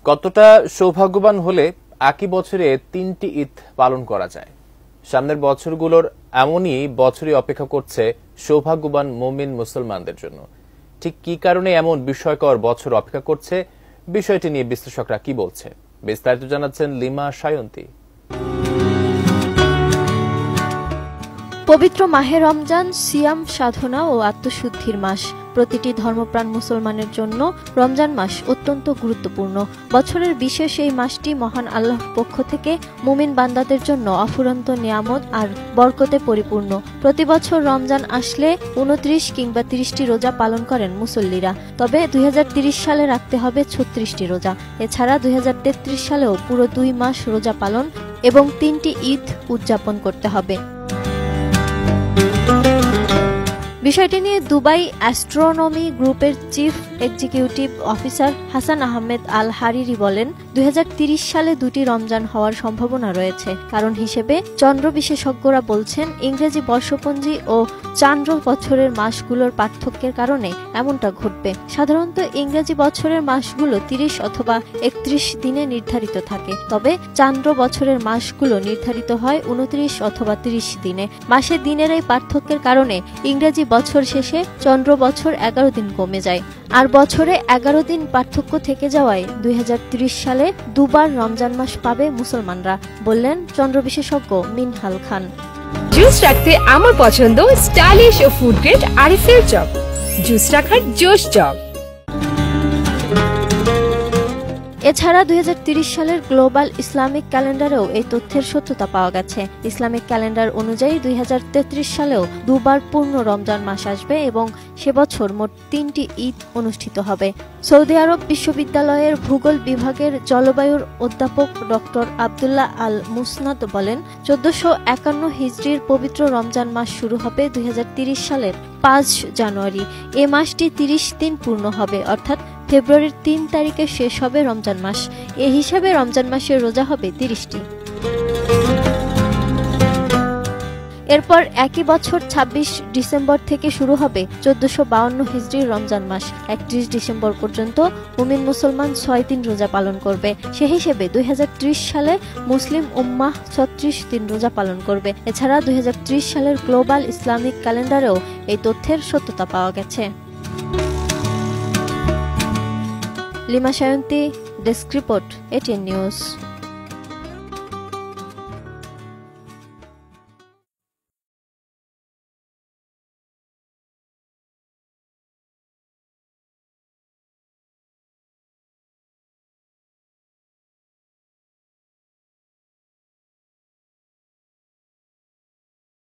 কতটা সৌভাগ্যবান হলে একই বছরে 3টি ঈদ পালন করা যায়? সামনের বছরগুলোর এমনই বছরই অপেক্ষা করছে সৌভাগ্যবান মুমিন মুসলমানদের জন্য। ঠিক কি কারণে এমন বিস্ময়কর বছর অপেক্ষা করছে, বিষয়টি নিয়ে বিশ্লেষকরা কি বলছে, বিস্তারিত জানাচ্ছেন লিমা সায়ন্তী। পবিত্র মাহে রমজান সিয়াম সাধনা ও আত্মশুদ্ধির মাস। প্রতিটি ধর্মপ্রাণ মুসলমানের জন্য রমজান মাস অত্যন্ত গুরুত্বপূর্ণ। বছরের বিশেষ এই মাসটি মহান আল্লাহর পক্ষ থেকে মুমিন বান্দাদের জন্য অফুরন্ত নিয়ামত আর বরকতে পরিপূর্ণ। প্রতি বছর রমজান আসলে 29 কিংবা 30টি রোজা পালন করেন মুসল্লিরা। তবে 2030 সালে রাখতে হবে 36টি রোজা। এছাড়া 2033 সালেও পুরো 2 মাস রোজা পালন এবং 3টি ঈদ উদযাপন করতে হবে। বিষয়টি নিয়ে দুবাই অ্যাস্ট্রোনমি গ্রুপের chief executive officer Hasan Ahmed Al Hariri বলেন, 2030 সালে 2টি রমজান হওয়ার সম্ভাবনা রয়েছে। কারণ হিসেবে চন্দ্র বিশেষজ্ঞরা বলছেন, ইংরেজি বর্ষপঞ্জি ও চান্দ্র বছরের মাসগুলোর পার্থক্যের কারণে এমনটা ঘটবে। সাধারণত ইংরেজি বছরের মাসগুলো 30 অথবা 31 দিনে নির্ধারিত থাকে, তবে চান্দ্র বছরের মাসগুলো নির্ধারিত হয় 29 অথবা 30 দিনে। মাসের দিনের এই পার্থক্যের কারণে ইংরেজি বছর শেষে চন্দ্র বছর 11 দিন কমে যায়, আর বছরে 11 দিন পার্থক্য থেকে যাওয়ায় 2030 সালে দুবার রমজান মাস পাবে মুসলমানরা, বললেন চন্দ্র বিশেষজ্ঞ মিনহাল খান। জুস রাখতে আমার পছন্দ স্টাইলিশ ও ফুড গ্রেড আরিফেল চক। জুস রাখার জোশ চক। এছাড়া 2030 সালের গ্লোবাল ইসলামিক ক্যালেন্ডারেও এই তথ্যের সত্যতা পাওয়া গেছে। ইসলামিক ক্যালেন্ডার অনুযায়ী 2033 সালেও দুবার পূর্ণ রমজান মাস আসবে এবং সে বছর মোট 3টি ঈদ অনুষ্ঠিত হবে। সৌদি আরব বিশ্ববিদ্যালয়ের ভূগোল বিভাগের জলবায়ুর অধ্যাপক ডক্টর আবদুল্লাহ আল মুসনাদ বলেন, 1451 হিজরির পবিত্র রমজান মাস শুরু হবে 2030 সালের 5 জানুয়ারি। এ মাসটি 30 দিন পূর্ণ হবে, অর্থাৎ ফেব্রুয়ারির 3 তারিখে শেষ হবে রমজান মাস। এ হিসাবে রমজান মাসের রোজা হবে 30টি। এরপর একই বছর 26 ডিসেম্বর থেকে শুরু হবে 1452 হিজরির রমজান মাস। 31 ডিসেম্বর পর্যন্ত মুমিন মুসলমান 6 দিন রোজা পালন করবে। সে হিসেবে 2030 সালে মুসলিম উম্মাহ 36 দিন রোজা পালন করবে। এছাড়া 2030 সালের গ্লোবাল ইসলামিক ক্যালেন্ডারেও এই তথ্যের সত্যতা পাওয়া গেছে। Lima Sayanti, desk report, ATN news.